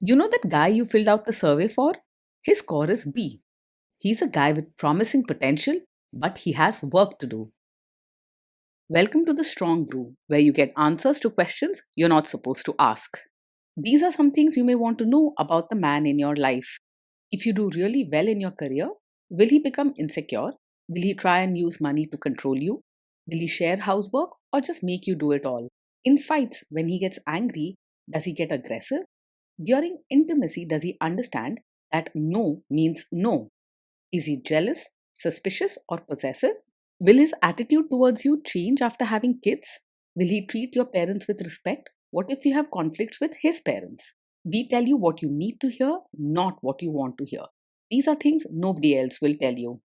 You know that guy you filled out the survey for? His score is B. He's a guy with promising potential, but he has work to do. Welcome to the Strong Brew, where you get answers to questions you're not supposed to ask. These are some things you may want to know about the man in your life. If you do really well in your career, will he become insecure? Will he try and use money to control you? Will he share housework or just make you do it all? In fights, when he gets angry, does he get aggressive? During intimacy, does he understand that no means no? Is he jealous, suspicious, or possessive? Will his attitude towards you change after having kids? Will he treat your parents with respect? What if you have conflicts with his parents? We tell you what you need to hear, not what you want to hear. These are things nobody else will tell you,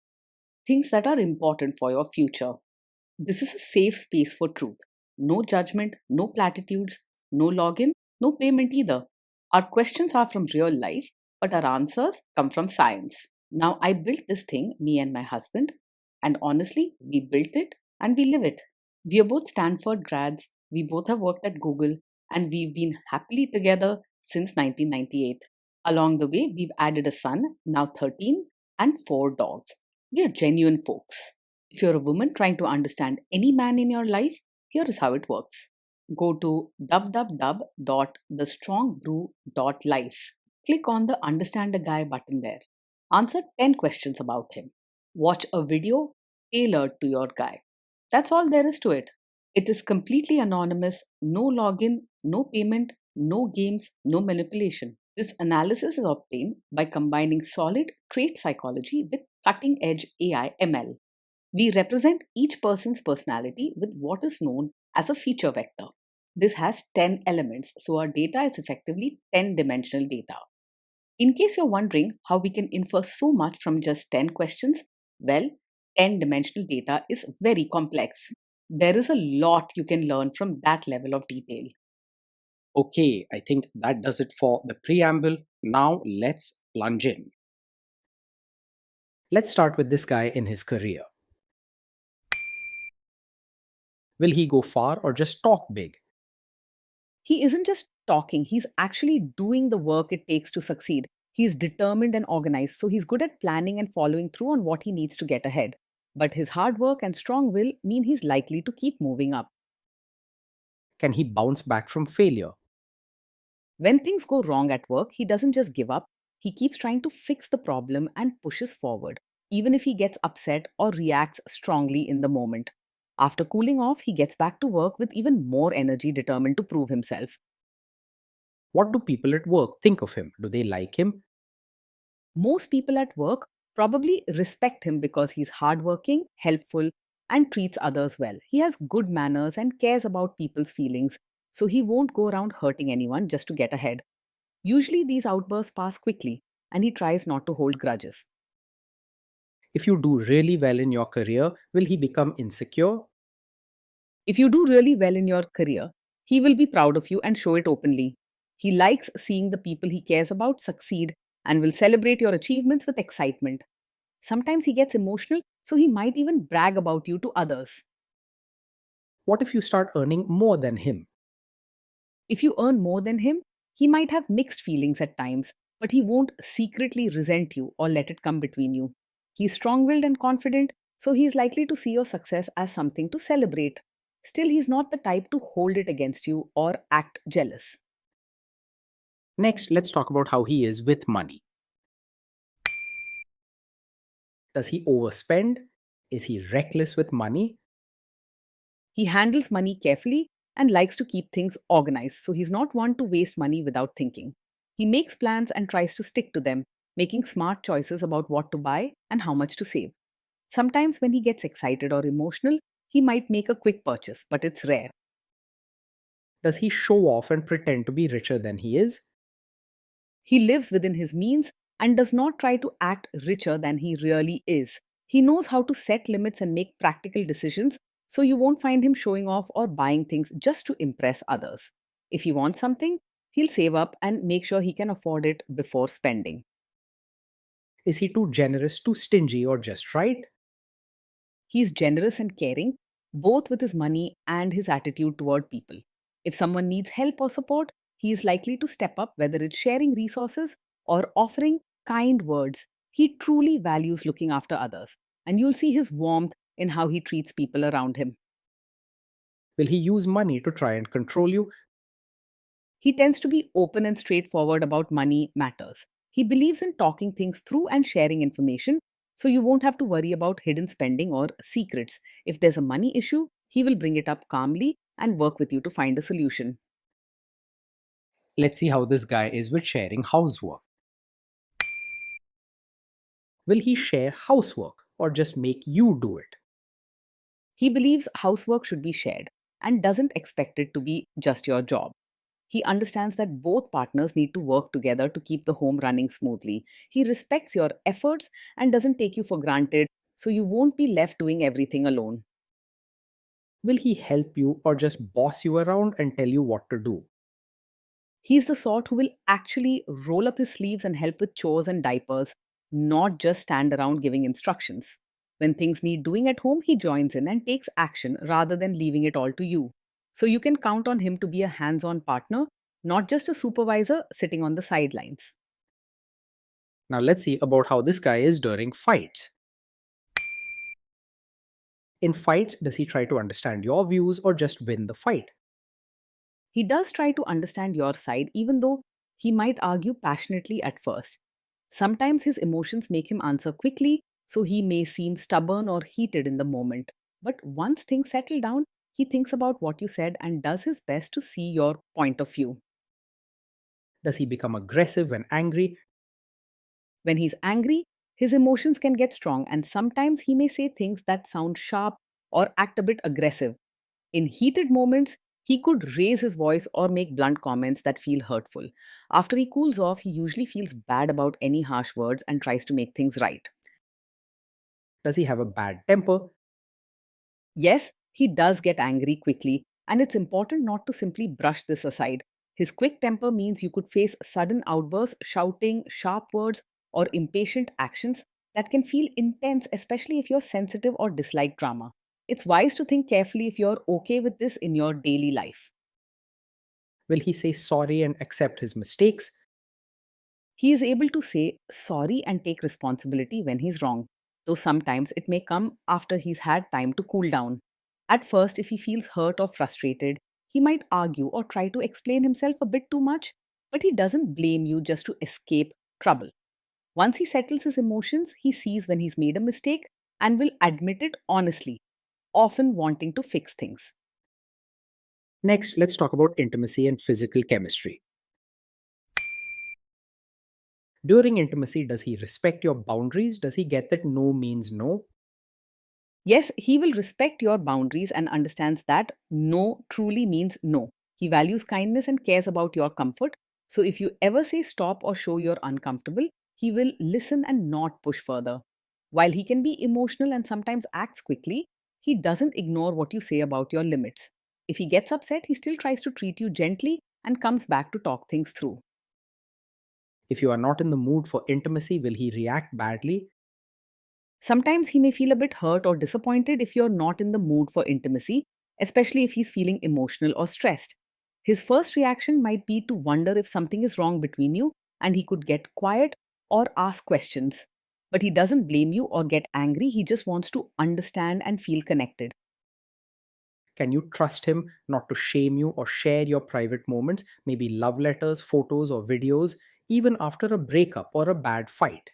things that are important for your future. This is a safe space for truth. No judgment, no platitudes, no login, no payment either. Our questions are from real life, but our answers come from science. Now, I built this thing, me and my husband, and honestly, we built it and we live it. We are both Stanford grads, we both have worked at Google, and we've been happily together since 1998. Along the way, we've added a son, now 13, and 4 dogs. We are genuine folks. If you're a woman trying to understand any man in your life, here is how it works. Go to www.thestrongbrew.life. Click on the Understand a Guy button there. Answer 10 questions about him. Watch a video tailored to your guy. That's all there is to it. It is completely anonymous, no login, no payment, no games, no manipulation. This analysis is obtained by combining solid trait psychology with cutting edge AI ML. We represent each person's personality with what is known as a feature vector. This has 10 elements, so our data is effectively 10-dimensional data. In case you're wondering how we can infer so much from just 10 questions, well, 10-dimensional data is very complex. There is a lot you can learn from that level of detail. Okay, I think that does it for the preamble. Now let's plunge in. Let's start with this guy in his career. Will he go far or just talk big? He isn't just talking, he's actually doing the work it takes to succeed. He's determined and organized, so he's good at planning and following through on what he needs to get ahead. But his hard work and strong will mean he's likely to keep moving up. Can he bounce back from failure? When things go wrong at work, he doesn't just give up, he keeps trying to fix the problem and pushes forward, even if he gets upset or reacts strongly in the moment. After cooling off, he gets back to work with even more energy, determined to prove himself. What do people at work think of him? Do they like him? Most people at work probably respect him because he's hardworking, helpful, and treats others well. He has good manners and cares about people's feelings, so he won't go around hurting anyone just to get ahead. Usually, these outbursts pass quickly, and he tries not to hold grudges. If you do really well in your career, will he become insecure? If you do really well in your career, he will be proud of you and show it openly. He likes seeing the people he cares about succeed and will celebrate your achievements with excitement. Sometimes he gets emotional, so he might even brag about you to others. What if you start earning more than him? If you earn more than him, he might have mixed feelings at times, but he won't secretly resent you or let it come between you. He's strong willed and confident, so he's likely to see your success as something to celebrate. Still, he's not the type to hold it against you or act jealous. Next, let's talk about how he is with money. Does he overspend? Is he reckless with money? He handles money carefully and likes to keep things organized, so he's not one to waste money without thinking. He makes plans and tries to stick to them, making smart choices about what to buy and how much to save. Sometimes, when he gets excited or emotional, he might make a quick purchase, but it's rare. Does he show off and pretend to be richer than he is? He lives within his means and does not try to act richer than he really is. He knows how to set limits and make practical decisions, so you won't find him showing off or buying things just to impress others. If he wants something, he'll save up and make sure he can afford it before spending. Is he too generous, too stingy, or just right? He's generous and caring, both with his money and his attitude toward people. If someone needs help or support, He is likely to step up, whether it's sharing resources or offering kind words. He truly values looking after others, and you'll see his warmth in how he treats people around him. Will he use money to try and control you? He tends to be open and straightforward about money matters. He believes in talking things through and sharing information, so you won't have to worry about hidden spending or secrets. If there's a money issue, he will bring it up calmly and work with you to find a solution. Let's see how this guy is with sharing housework. Will he share housework or just make you do it? He believes housework should be shared and doesn't expect it to be just your job. He understands that both partners need to work together to keep the home running smoothly. He respects your efforts and doesn't take you for granted, so you won't be left doing everything alone. Will he help you or just boss you around and tell you what to do? He's the sort who will actually roll up his sleeves and help with chores and diapers, not just stand around giving instructions. When things need doing at home, he joins in and takes action rather than leaving it all to you. So you can count on him to be a hands on partner, not just a supervisor sitting on the sidelines. Now let's see about how this guy is during fights. In fights, does he try to understand your views or just win the fight? He does try to understand your side, even though he might argue passionately at first. Sometimes his emotions make him answer quickly, so he may seem stubborn or heated in the moment. But once things settle down, he thinks about what you said and does his best to see your point of view. Does he become aggressive when angry? When he's angry, his emotions can get strong, and sometimes he may say things that sound sharp or act a bit aggressive. In heated moments, he could raise his voice or make blunt comments that feel hurtful. After he cools off, he usually feels bad about any harsh words and tries to make things right. Does he have a bad temper? Yes, he does get angry quickly, and it's important not to simply brush this aside. His quick temper means you could face sudden outbursts, shouting, sharp words, or impatient actions that can feel intense, especially if you're sensitive or dislike drama. It's wise to think carefully if you're okay with this in your daily life. Will he say sorry and accept his mistakes? He is able to say sorry and take responsibility when he's wrong, though sometimes it may come after he's had time to cool down. At first, if he feels hurt or frustrated, he might argue or try to explain himself a bit too much, but he doesn't blame you just to escape trouble. Once he settles his emotions, he sees when he's made a mistake and will admit it honestly, often wanting to fix things. Next, let's talk about intimacy and physical chemistry. During intimacy, does he respect your boundaries? Does he get that no means no? Yes, he will respect your boundaries and understands that no truly means no. He values kindness and cares about your comfort. So if you ever say stop or show you're uncomfortable, he will listen and not push further. While he can be emotional and sometimes acts quickly, he doesn't ignore what you say about your limits. If he gets upset, he still tries to treat you gently and comes back to talk things through. If you are not in the mood for intimacy, will he react badly? Sometimes he may feel a bit hurt or disappointed if you're not in the mood for intimacy, especially if he's feeling emotional or stressed. His first reaction might be to wonder if something is wrong between you, and he could get quiet or ask questions. But he doesn't blame you or get angry, he just wants to understand and feel connected. Can you trust him not to shame you or share your private moments, maybe love letters, photos, or videos, even after a breakup or a bad fight?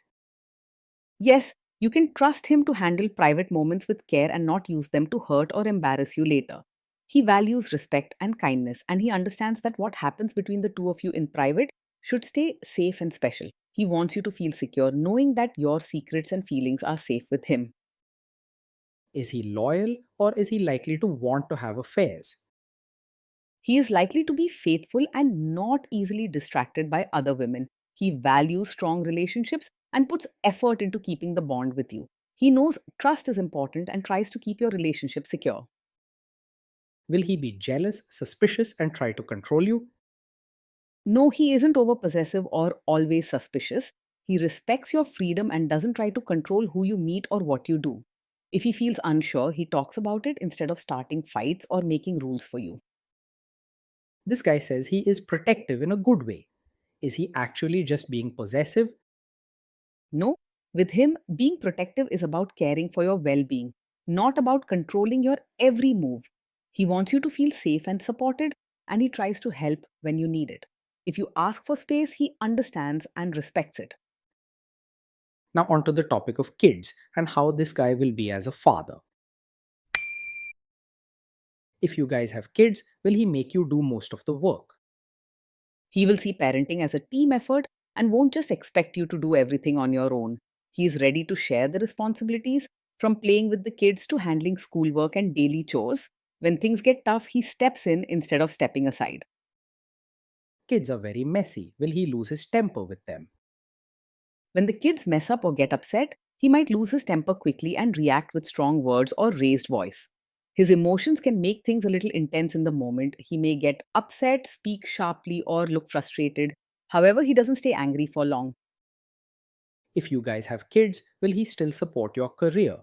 Yes, you can trust him to handle private moments with care and not use them to hurt or embarrass you later. He values respect and kindness, and he understands that what happens between the two of you in private should stay safe and special. He wants you to feel secure, knowing that your secrets and feelings are safe with him. Is he loyal or is he likely to want to have affairs? He is likely to be faithful and not easily distracted by other women. He values strong relationships and puts effort into keeping the bond with you. He knows trust is important and tries to keep your relationship secure. Will he be jealous, suspicious, and try to control you? No, he isn't over possessive or always suspicious. He respects your freedom and doesn't try to control who you meet or what you do. If he feels unsure, he talks about it instead of starting fights or making rules for you. This guy says he is protective in a good way. Is he actually just being possessive? No, with him, being protective is about caring for your well being, not about controlling your every move. He wants you to feel safe and supported, and he tries to help when you need it. If you ask for space, he understands and respects it. Now, onto the topic of kids and how this guy will be as a father. If you guys have kids, will he make you do most of the work? He will see parenting as a team effort and won't just expect you to do everything on your own. He is ready to share the responsibilities, from playing with the kids to handling schoolwork and daily chores. When things get tough, he steps in instead of stepping aside. Kids are very messy. Will he lose his temper with them? When the kids mess up or get upset, he might lose his temper quickly and react with strong words or raised voice. His emotions can make things a little intense in the moment. He may get upset, speak sharply, or look frustrated. However, he doesn't stay angry for long. If you guys have kids, will he still support your career?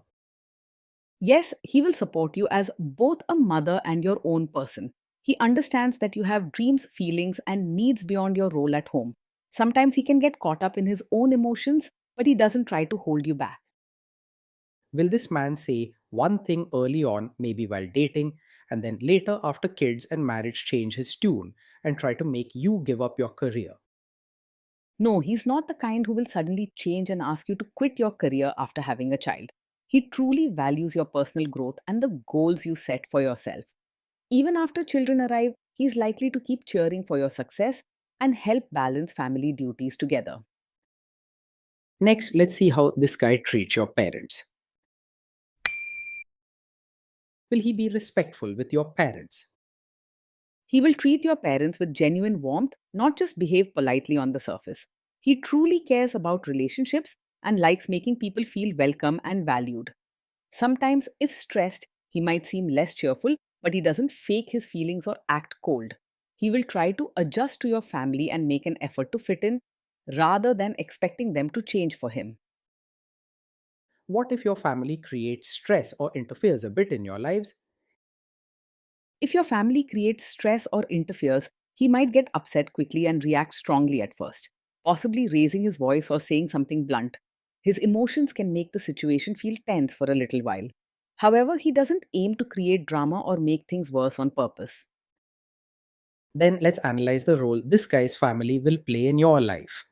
Yes, he will support you as both a mother and your own person. He understands that you have dreams, feelings, and needs beyond your role at home. Sometimes he can get caught up in his own emotions, but he doesn't try to hold you back. Will this man say one thing early on, maybe while dating, and then later after kids and marriage change his tune and try to make you give up your career? No, he's not the kind who will suddenly change and ask you to quit your career after having a child. He truly values your personal growth and the goals you set for yourself. Even after children arrive, he's likely to keep cheering for your success and help balance family duties together. Next, let's see how this guy treats your parents. Will he be respectful with your parents? He will treat your parents with genuine warmth, not just behave politely on the surface. He truly cares about relationships and likes making people feel welcome and valued. Sometimes, if stressed, he might seem less cheerful, but he doesn't fake his feelings or act cold. He will try to adjust to your family and make an effort to fit in rather than expecting them to change for him. What if your family creates stress or interferes a bit in your lives? If your family creates stress or interferes, he might get upset quickly and react strongly at first, possibly raising his voice or saying something blunt. His emotions can make the situation feel tense for a little while. However, he doesn't aim to create drama or make things worse on purpose. Then let's analyze the role this guy's family will play in your life.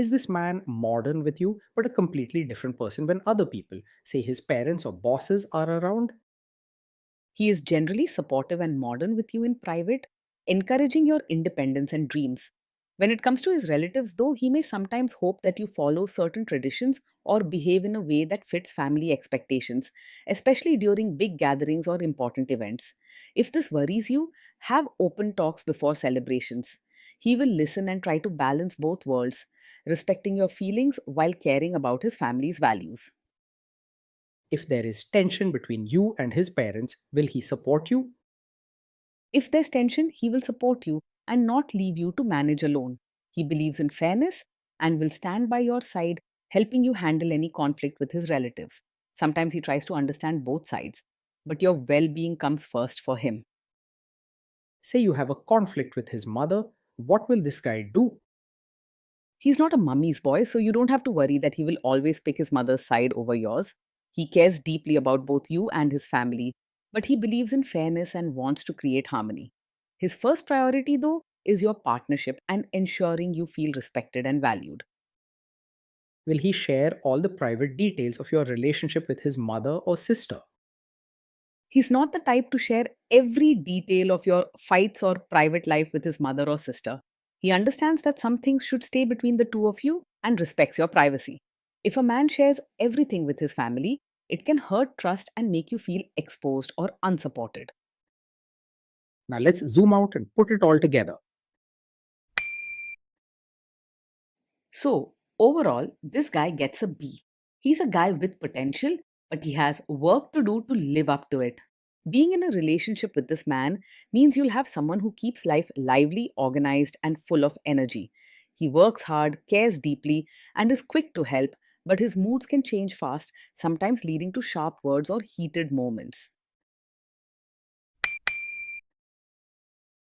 Is this man modern with you, but a completely different person when other people, say his parents or bosses, are around? He is generally supportive and modern with you in private, encouraging your independence and dreams. When it comes to his relatives, though, he may sometimes hope that you follow certain traditions or behave in a way that fits family expectations, especially during big gatherings or important events. If this worries you, have open talks before celebrations. He will listen and try to balance both worlds, respecting your feelings while caring about his family's values. If there is tension between you and his parents, will he support you? If there's tension, he will support you and not leave you to manage alone. He believes in fairness and will stand by your side, helping you handle any conflict with his relatives. Sometimes he tries to understand both sides, but your well being comes first for him. Say you have a conflict with his mother, what will this guy do? He's not a mummy's boy, so you don't have to worry that he will always pick his mother's side over yours. He cares deeply about both you and his family, but he believes in fairness and wants to create harmony. His first priority, though, is your partnership and ensuring you feel respected and valued. Will he share all the private details of your relationship with his mother or sister? He's not the type to share every detail of your fights or private life with his mother or sister. He understands that some things should stay between the two of you and respects your privacy. If a man shares everything with his family, it can hurt trust and make you feel exposed or unsupported. Now let's zoom out and put it all together. So, overall, this guy gets a B. He's a guy with potential, but he has work to do to live up to it. Being in a relationship with this man means you'll have someone who keeps life lively, organized, and full of energy. He works hard, cares deeply, and is quick to help, but his moods can change fast, sometimes leading to sharp words or heated moments.